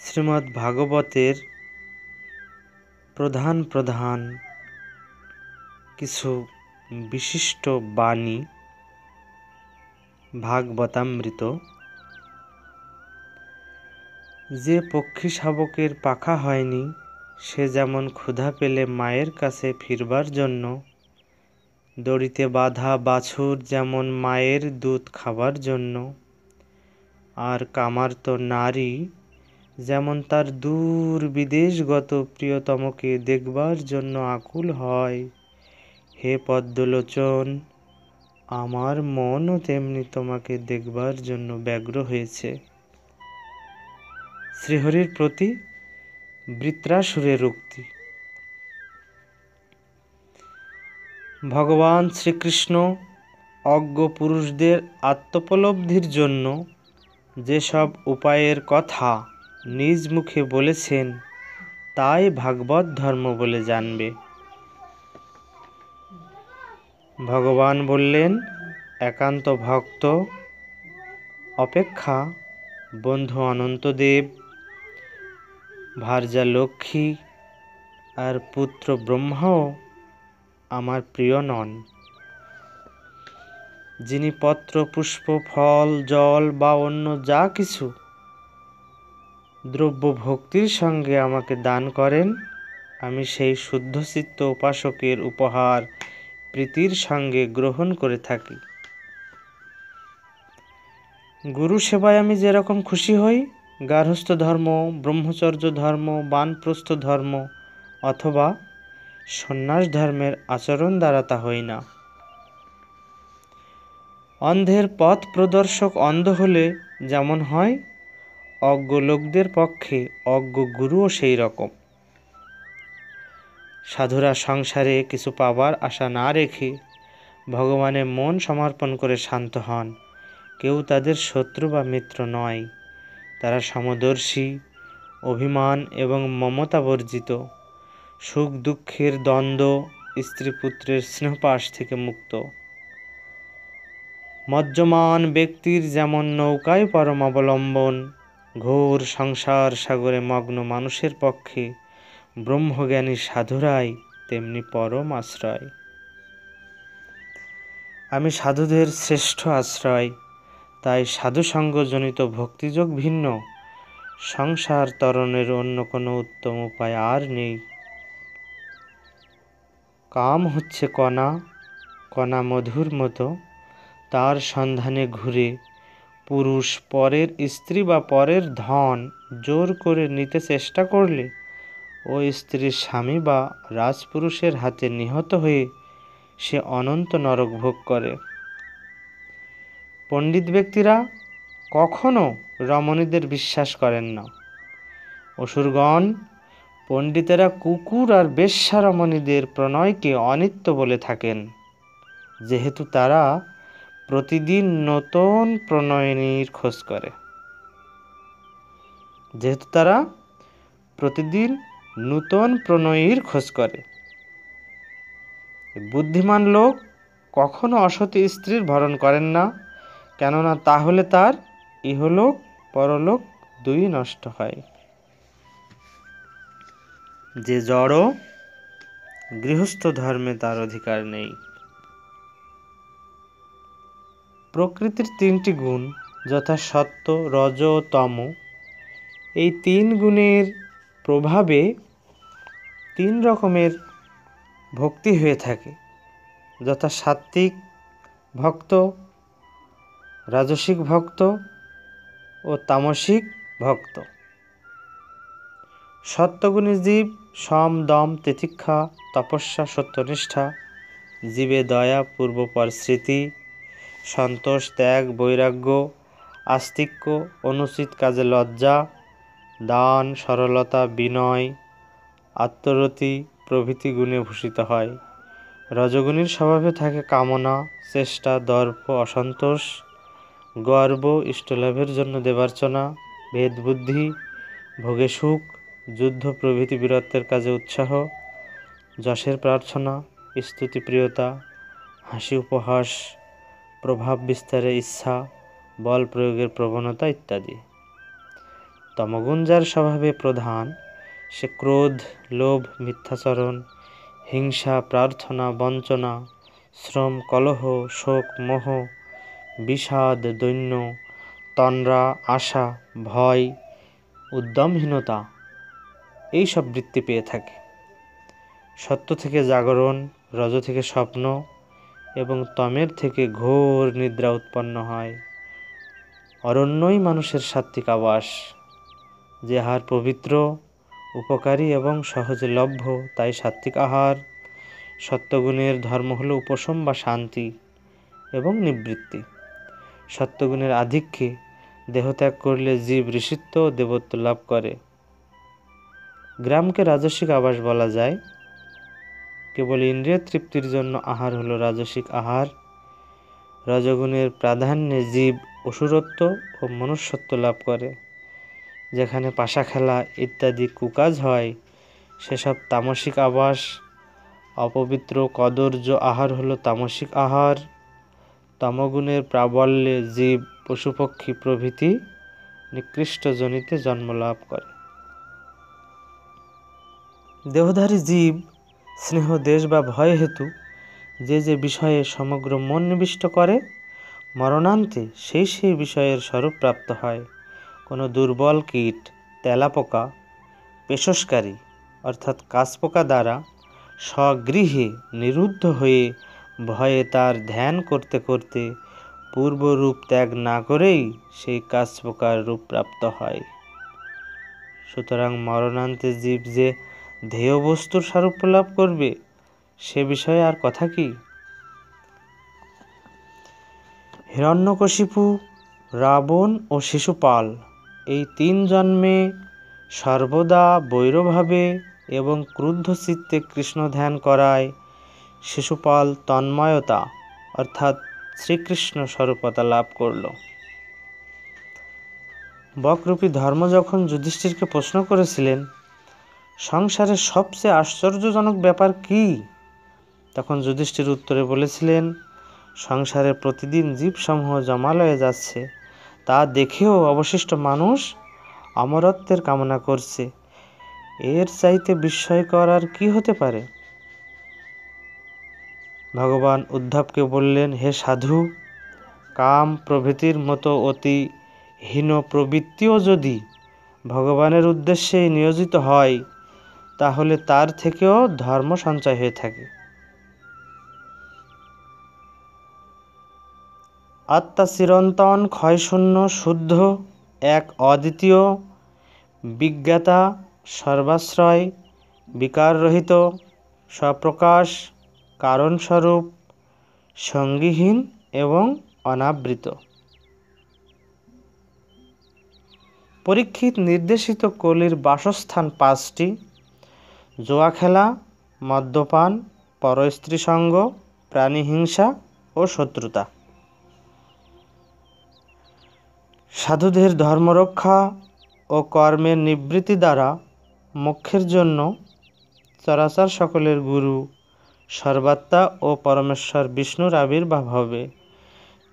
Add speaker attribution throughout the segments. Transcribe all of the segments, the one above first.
Speaker 1: শ্রীমদ্ ভাগবতের প্রধান প্রধান কিছু বিশিষ্ট বাণী ভাগবতামৃত। যে পক্ষী শাবকের পাখা হয়নি, সে যেমন ক্ষুধা পেলে মায়ের কাছে ফিরবার জন্য, দড়িতে বাঁধা বাছুর যেমন মায়ের দুধ খাবার জন্য, আর কামার্ত নারী যেমন তার দূর বিদেশগত প্রিয়তমকে দেখবার জন্য আকুল হয়, হে পদ্মলোচন, আমার মনও তেমনি তোমাকে দেখবার জন্য ব্যগ্র হয়েছে। শ্রীহরির প্রতি বৃত্রাসুরের উক্তি। ভগবান শ্রীকৃষ্ণ অজ্ঞ পুরুষদের আত্মোপলব্ধির জন্য যেসব উপায়ের কথা নিজ মুখে বলেছেন, তাই ভাগবত ধর্ম বলে জানবে। ভগবান বললেন, একান্ত ভক্ত অপেক্ষা বন্ধু অনন্তদেব, ভার্যা লক্ষ্মী আর পুত্র ব্রহ্মাও আমার প্রিয় নন। যিনি পত্র পুষ্প ফল জল বা অন্য যা কিছু দ্রব্য ভক্তির সঙ্গে আমাকে দান করেন, আমি সেই শুদ্ধচিত্ত উপাসকের উপহার প্রীতির সঙ্গে গ্রহণ করে থাকি। গুরু সেবায় আমি যেরকম খুশি হই, গার্হস্থ্য ধর্ম, ব্রহ্মচর্য ধর্ম, বানপ্রস্থ ধর্ম অথবা সন্ন্যাস ধর্মের আচরণ দ্বারা তা হই না। অন্ধের পথ প্রদর্শক অন্ধ হলে যেমন হয়, অজ্ঞ লোকদের পক্ষে অজ্ঞ গুরুও সেই রকম। সাধুরা সংসারে কিছু পাবার আশা না রেখে ভগবানে মন সমর্পণ করে শান্ত হন। কেউ তাদের শত্রু বা মিত্র নয়। তারা সমদর্শী, অভিমান এবং মমতা বর্জিত, সুখ দুঃখের দ্বন্দ্ব, স্ত্রী পুত্রের স্নেহপাশ থেকে মুক্ত। মজ্জমান ব্যক্তির যেমন নৌকায় পরম অবলম্বন, ঘোর সংসার সাগরে মগ্ন মানুষের পক্ষে ব্রহ্মজ্ঞানী সাধুরাই তেমনি পরম আশ্রয়। আমি সাধুদের শ্রেষ্ঠ আশ্রয়, তাই সাধুসঙ্গজনিত ভক্তিযোগ ভিন্ন সংসার তরণের অন্য কোনো উত্তম উপায় আর নেই। কাম হচ্ছে কণা, কণা মধুর মতো, তার সন্ধানে ঘুরে পুরুষ পরের স্ত্রী বা পরের ধন জোর করে নিতে চেষ্টা করলে ও স্ত্রীর স্বামী বা রাজপুরুষের হাতে নিহত হয়ে সে অনন্ত নরক ভোগ করে। পণ্ডিত ব্যক্তিরা কখনো রমণীদের বিশ্বাস করেন না। অসুরগণ পণ্ডিতেরা কুকুর আর বেশ্যা রমণীদের প্রণয়কে অনিত্য বলে থাকেন, যেহেতু তারা প্রতিদিন নতুন প্রণয়িনীর খোঁজ করে। বুদ্ধিমান লোক কখনো অসতী স্ত্রীর ভরণ করেন না, কেননা তাহলে তার ইহলোক পরলোক দুই নষ্ট হয়। যে জড়, গৃহস্থ ধর্মে তার অধিকার নেই। প্রকৃতির তিনটি গুণ, যথা সত্ত্ব, রজ ও তম, এই তিন গুণের প্রভাবে তিন রকমের ভক্তি হয়ে থাকে, যথা সাত্ত্বিক ভক্ত, রাজসিক ভক্ত ও তামসিক ভক্ত। সত্ত্বগুণী জীব সম দম তিতিক্ষা তপস্যা সত্যনিষ্ঠা, জীবে দয়া পূর্বপর স্মৃতি, সন্তোষ ত্যাগ বৈরাগ্য, আস্তিক্য অনুচিত কাজে লজ্জা, দান সরলতা বিনয় আত্মরতি প্রভৃতি গুণে ভূষিত হয়। রজগুণীর স্বভাবে থাকে কামনা, চেষ্টা, দর্প, অসন্তোষ, গর্ব, ইষ্টলাভের জন্য দেবার্চনা, ভেদবুদ্ধি, ভোগে সুখ, যুদ্ধ প্রভৃতি বীরত্বের কাজে উৎসাহ, যশের প্রার্থনা, স্তুতিপ্রিয়তা, হাসি উপহাস, প্রভাব বিস্তারের ইচ্ছা, বল প্রয়োগের প্রবণতা ইত্যাদি। তমগুণ যার স্বভাবে প্রধান, সে ক্রোধ, লোভ, মিথ্যাচরণ, হিংসা, প্রার্থনা, বঞ্চনা, শ্রম, কলহ, শোক, মোহ, বিষাদ, দৈন্য, তন্দ্রা, আশা, ভয়, উদ্যমহীনতা এইসব বৃত্তি পেয়ে থাকে। সত্য থেকে জাগরণ, রজ থেকে স্বপ্ন এবং তমের থেকে ঘোর নিদ্রা উৎপন্ন হয়। অরণ্যই মানুষের সাত্ত্বিক আবাস। যে আহার পবিত্র, উপকারী এবং সহজে লভ্য, তাই সাত্ত্বিক আহার। সত্যগুণের ধর্ম হল উপশম বা শান্তি এবং নিবৃত্তি। সত্যগুণের আধিক্যে দেহত্যাগ করলে জীব ঋষিত্ব ও দেবত্ব লাভ করে। গ্রামকে রাজসিক আবাস বলা যায়। কেবল ইন্দ্রিয় তৃপ্তির জন্য আহার হলো রাজসিক আহার। রজগুণের প্রাধান্যে জীব অসুরত্ব ও মনুষ্যত্ব লাভ করে। যেখানে পাশা খেলা ইত্যাদি কুকাজ হয়, সেসব তামসিক আবাস। অপবিত্র কদর্য আহার হলো তামসিক আহার। তমগুণের প্রাবল্যে জীব পশুপক্ষী প্রভৃতি নিকৃষ্ট যোনিতে জন্ম লাভ করে। দেহধারী জীব স্নেহ, দেশ বা ভয় হেতু যে যে বিষয়ে সমগ্র মন নিবিষ্ট করে, মরণান্তে সেই সেই বিষয়ের স্বরূপ প্রাপ্ত হয়। কোনো দুর্বল কীট, তেলাপোকা, পেশস্কারী অর্থাৎ কাশপোকা দ্বারা স্বগৃহে নিরুদ্ধ হয়ে ভয়ে তার ধ্যান করতে করতে পূর্ব রূপ ত্যাগ না করেই সেই কাশপোকার রূপ প্রাপ্ত হয়। সুতরাং মরণান্তে জীব যে ধ্যেয় বস্তুর সারূপ্য লাভ করবে, সে বিষয়ে আর কথা কি? হিরণ্যকশিপু, রাবণ ও শিশুপাল এই 3 জন্মে সর্বদা বৈরভাবে এবং ক্রুদ্ধ চিত্তে কৃষ্ণ ধ্যান করায় শিশুপাল তন্ময়তা অর্থাৎ শ্রীকৃষ্ণ স্বরূপতা লাভ করল। বকরূপী ধর্ম যখন যুধিষ্ঠিরকে প্রশ্ন করেছিলেন, সংসারের সবচেয়ে আশ্চর্যজনক ব্যাপার কি? তখন যুধিষ্ঠির উত্তরে বলেছিলেন, সংসারে প্রতিদিন জীবসমূহ জমালয়ে যাচ্ছে, তা দেখেও অবশিষ্ট মানুষ অমরত্বের কামনা করছে। এর চাইতে বিস্ময়কর আর কি হতে পারে? ভগবান উদ্ধবকে বললেন, হে সাধু, কাম প্রভৃতির মতো অতি হীন প্রবৃত্তিও যদি ভগবানের উদ্দেশ্যে নিয়োজিত হয়, তাহলে তার থেকেও ধর্ম সঞ্চয় হয়ে থাকে। আত্মা চিরন্তন, ক্ষয়শূন্য, শুদ্ধ, এক অদ্বিতীয়, বিজ্ঞাতা, সর্বাশ্রয়, বিকাররহিত, স্বপ্রকাশ, কারণস্বরূপ, সঙ্গীহীন এবং অনাবৃত। পরীক্ষিত নির্দেশিত কলির বাসস্থান 5টি: জুয়া খেলা, মদ্যপান, পরস্ত্রী সঙ্গ, প্রাণীহিংসা ও শত্রুতা। সাধুদের ধর্মরক্ষা ও কর্মের নিবৃত্তি দ্বারা মোক্ষের জন্য চরাচর সকলের গুরু সর্বাত্মা ও পরমেশ্বর বিষ্ণুর আবির্ভাব হবে।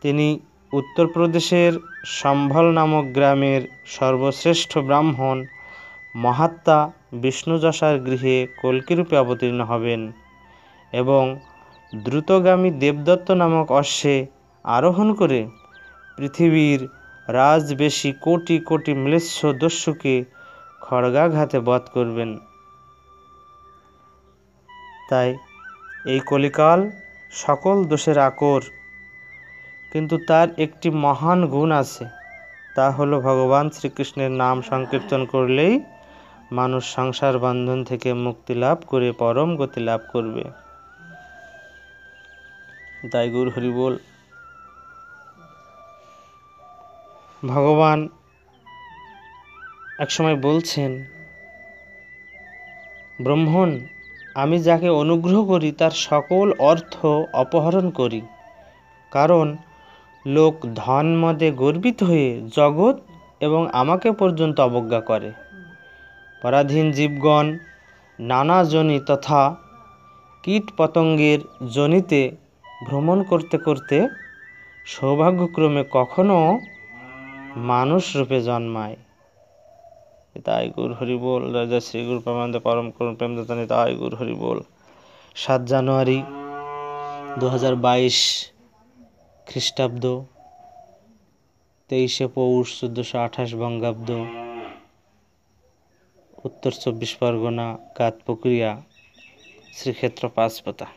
Speaker 1: তিনি উত্তরপ্রদেশের সম্ভল নামক গ্রামের সর্বশ্রেষ্ঠ ব্রাহ্মণ মহাত্মা বিষ্ণুযশার গৃহে কল্কিরূপে অবতীর্ণ হবেন এবং দ্রুতগামী দেবদত্ত নামক অশ্বে আরোহণ করে পৃথিবীর রাজবেশী কোটি কোটি ম্লেচ্ছ দস্যুকে খড়গাঘাতে বধ করবেন। তাই এই কলিকাল সকল দোষের আকর, কিন্তু তার একটি মহান গুণ আছে, তা হলো ভগবান শ্রীকৃষ্ণের নাম সংকীর্তন করলেই মানুষ সংসার বন্ধন থেকে মুক্তি লাভ করে পরম গতি লাভ করবে। তাই গৌর হরি বল। ভগবান একসময় বলছেন, ব্রাহ্মণ, আমি যাকে অনুগ্রহ করি তার সকল অর্থ অপহরণ করি, কারণ লোক ধন মদে গর্বিত হয়ে জগৎ এবং আমাকে পর্যন্ত অবজ্ঞা করে। পরাধীন জীবগণ নানা যোনি তথা কীট পতঙ্গের যোনিতে ভ্রমণ করতে করতে সৌভাগ্যক্রমে কখনো মানুষ রূপে জন্মায়। নিতাই গৌর হরি বল। রাজা শ্রী গুরু প্রেমানন্দে পরম করুণ প্রেমদাতা নিতাই গৌর হরি বল। 7 জানুয়ারি 2022 খ্রিস্টাব্দ, 23শে পৌষ 1428 বঙ্গাব্দ, উত্তর 24 পরগনা, কাতপুকুরিয়া, শ্রীক্ষেত্র পাঁচপোতা।